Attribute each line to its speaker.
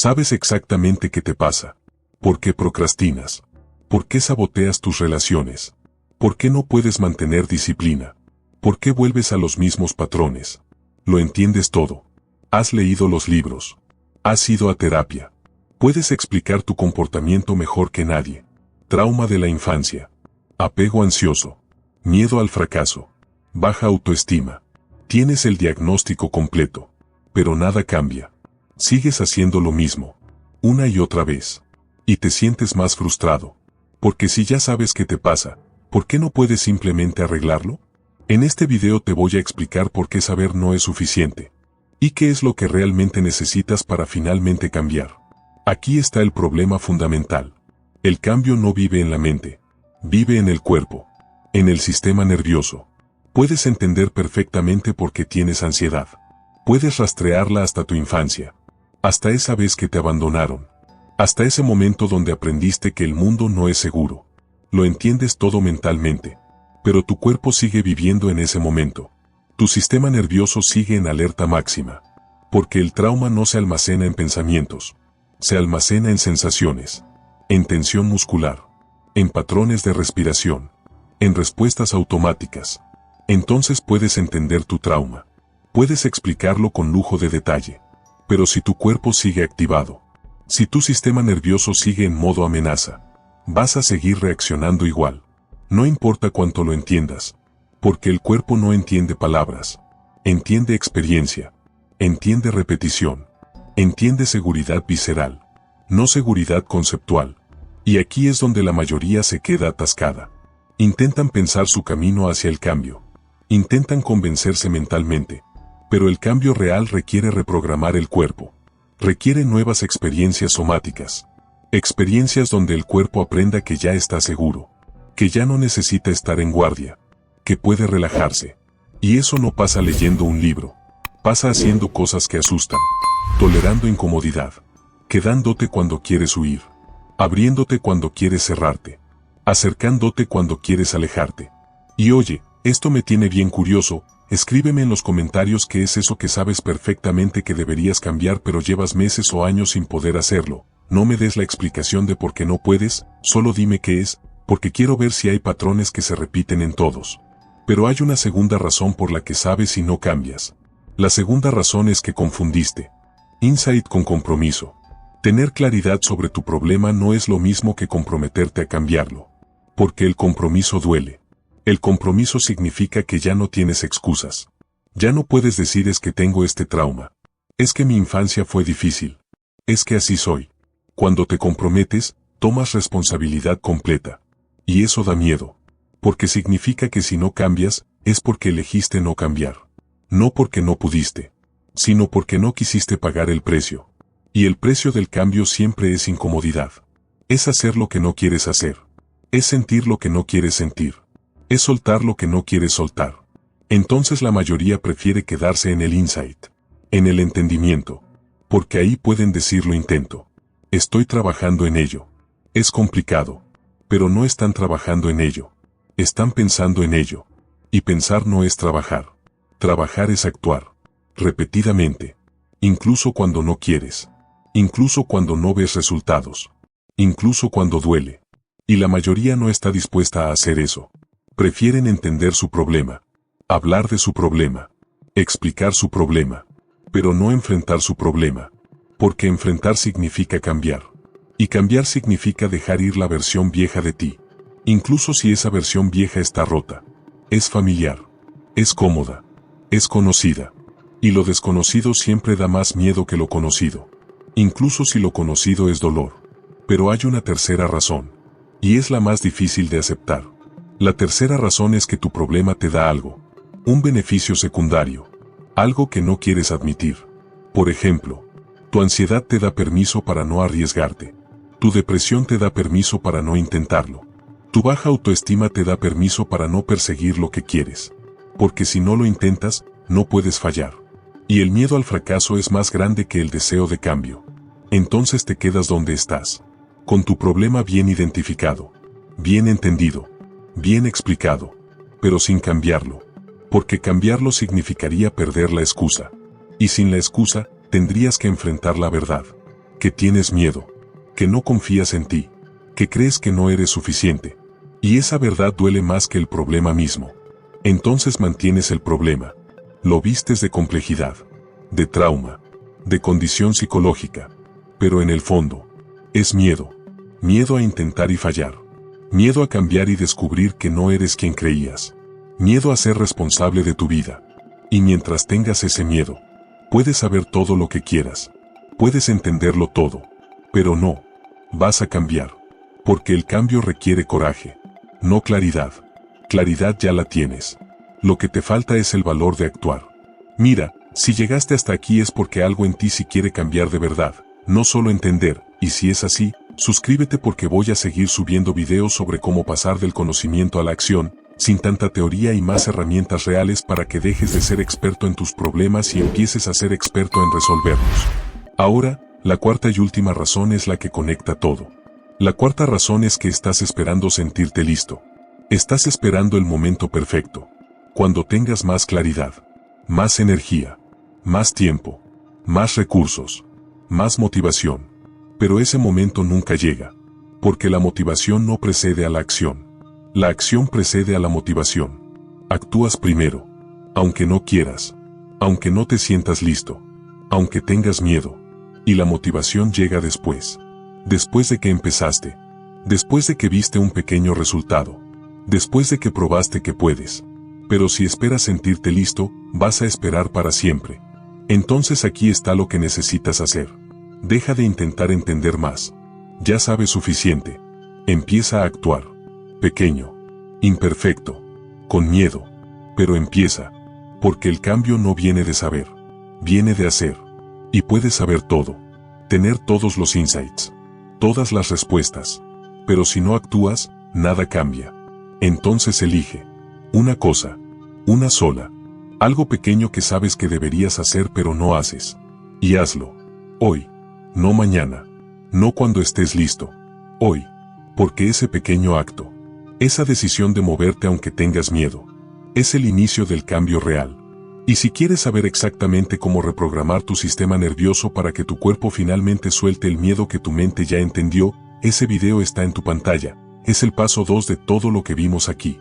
Speaker 1: Sabes exactamente qué te pasa. ¿Por qué procrastinas? ¿Por qué saboteas tus relaciones? ¿Por qué no puedes mantener disciplina? ¿Por qué vuelves a los mismos patrones? Lo entiendes todo. Has leído los libros. Has ido a terapia. Puedes explicar tu comportamiento mejor que nadie. Trauma de la infancia. Apego ansioso. Miedo al fracaso. Baja autoestima. Tienes el diagnóstico completo. Pero nada cambia. Sigues haciendo lo mismo. Una y otra vez. Y te sientes más frustrado. Porque si ya sabes qué te pasa, ¿por qué no puedes simplemente arreglarlo? En este video te voy a explicar por qué saber no es suficiente. Y qué es lo que realmente necesitas para finalmente cambiar. Aquí está el problema fundamental. El cambio no vive en la mente. Vive en el cuerpo. En el sistema nervioso. Puedes entender perfectamente por qué tienes ansiedad. Puedes rastrearla hasta tu infancia. Hasta esa vez que te abandonaron. Hasta ese momento donde aprendiste que el mundo no es seguro. Lo entiendes todo mentalmente. Pero tu cuerpo sigue viviendo en ese momento. Tu sistema nervioso sigue en alerta máxima. Porque el trauma no se almacena en pensamientos. Se almacena en sensaciones. En tensión muscular. En patrones de respiración. En respuestas automáticas. Entonces puedes entender tu trauma. Puedes explicarlo con lujo de detalle. Pero si tu cuerpo sigue activado, si tu sistema nervioso sigue en modo amenaza, vas a seguir reaccionando igual. No importa cuánto lo entiendas, porque el cuerpo no entiende palabras, entiende experiencia, entiende repetición, entiende seguridad visceral, no seguridad conceptual. Y aquí es donde la mayoría se queda atascada. Intentan pensar su camino hacia el cambio, intentan convencerse mentalmente, pero el cambio real requiere reprogramar el cuerpo. Requiere nuevas experiencias somáticas. Experiencias donde el cuerpo aprenda que ya está seguro. Que ya no necesita estar en guardia. Que puede relajarse. Y eso no pasa leyendo un libro. Pasa haciendo cosas que asustan. Tolerando incomodidad. Quedándote cuando quieres huir. Abriéndote cuando quieres cerrarte. Acercándote cuando quieres alejarte. Y oye, esto me tiene bien curioso. Escríbeme en los comentarios qué es eso que sabes perfectamente que deberías cambiar pero llevas meses o años sin poder hacerlo. No me des la explicación de por qué no puedes, solo dime qué es, porque quiero ver si hay patrones que se repiten en todos. Pero hay una segunda razón por la que sabes y no cambias. La segunda razón es que confundiste insight con compromiso. Tener claridad sobre tu problema no es lo mismo que comprometerte a cambiarlo. Porque el compromiso duele. El compromiso significa que ya no tienes excusas. Ya no puedes decir es que tengo este trauma. Es que mi infancia fue difícil. Es que así soy. Cuando te comprometes, tomas responsabilidad completa. Y eso da miedo. Porque significa que si no cambias, es porque elegiste no cambiar. No porque no pudiste. Sino porque no quisiste pagar el precio. Y el precio del cambio siempre es incomodidad. Es hacer lo que no quieres hacer. Es sentir lo que no quieres sentir. Es soltar lo que no quieres soltar. Entonces la mayoría prefiere quedarse en el insight, en el entendimiento, porque ahí pueden decir lo intento. Estoy trabajando en ello. Es complicado, pero no están trabajando en ello. Están pensando en ello. Y pensar no es trabajar. Trabajar es actuar. Repetidamente. Incluso cuando no quieres. Incluso cuando no ves resultados. Incluso cuando duele. Y la mayoría no está dispuesta a hacer eso. Prefieren entender su problema, hablar de su problema, explicar su problema, pero no enfrentar su problema, porque enfrentar significa cambiar, y cambiar significa dejar ir la versión vieja de ti, incluso si esa versión vieja está rota, es familiar, es cómoda, es conocida, y lo desconocido siempre da más miedo que lo conocido, incluso si lo conocido es dolor. Pero hay una tercera razón, y es la más difícil de aceptar. La tercera razón es que tu problema te da algo, un beneficio secundario, algo que no quieres admitir. Por ejemplo, tu ansiedad te da permiso para no arriesgarte. Tu depresión te da permiso para no intentarlo. Tu baja autoestima te da permiso para no perseguir lo que quieres. Porque si no lo intentas, no puedes fallar. Y el miedo al fracaso es más grande que el deseo de cambio. Entonces te quedas donde estás, con tu problema bien identificado, bien entendido, bien explicado, pero sin cambiarlo, porque cambiarlo significaría perder la excusa, y sin la excusa, tendrías que enfrentar la verdad. que tienes miedo, que no confías en ti, que crees que no eres suficiente. Y esa verdad duele más que el problema mismo. Entonces mantienes el problema. Lo vistes de complejidad, de trauma, de condición psicológica. Pero en el fondo, es miedo. Miedo a intentar y fallar. Miedo a cambiar y descubrir que no eres quien creías. Miedo a ser responsable de tu vida. Y mientras tengas ese miedo, puedes saber todo lo que quieras. Puedes entenderlo todo. Pero no, vas a cambiar. Porque el cambio requiere coraje, no claridad. Claridad ya la tienes. Lo que te falta es el valor de actuar. Mira, si llegaste hasta aquí es porque algo en ti sí quiere cambiar de verdad, no solo entender, y si es así, suscríbete porque voy a seguir subiendo videos sobre cómo pasar del conocimiento a la acción, sin tanta teoría y más herramientas reales para que dejes de ser experto en tus problemas y empieces a ser experto en resolverlos. Ahora, la cuarta y última razón es la que conecta todo. La cuarta razón es que estás esperando sentirte listo. Estás esperando el momento perfecto. Cuando tengas más claridad, más energía, más tiempo, más recursos, más motivación. Pero ese momento nunca llega, porque la motivación no precede a la acción. La acción precede a la motivación. Actúas primero, aunque no quieras, aunque no te sientas listo, aunque tengas miedo, y la motivación llega después. Después de que empezaste, después de que viste un pequeño resultado, después de que probaste que puedes. Pero si esperas sentirte listo, vas a esperar para siempre. Entonces aquí está lo que necesitas hacer. Deja de intentar entender más. Ya sabes suficiente. Empieza a actuar. Pequeño, imperfecto, con miedo. Pero empieza. Porque el cambio no viene de saber. Viene de hacer. Y puedes saber todo. Tener todos los insights. Todas las respuestas. Pero si no actúas, nada cambia. Entonces elige. Una cosa. Una sola. Algo pequeño que sabes que deberías hacer pero no haces. Y hazlo. Hoy. No mañana. No cuando estés listo. Hoy. Porque ese pequeño acto, esa decisión de moverte aunque tengas miedo, es el inicio del cambio real. Y si quieres saber exactamente cómo reprogramar tu sistema nervioso para que tu cuerpo finalmente suelte el miedo que tu mente ya entendió, ese video está en tu pantalla. Es el paso 2 de todo lo que vimos aquí.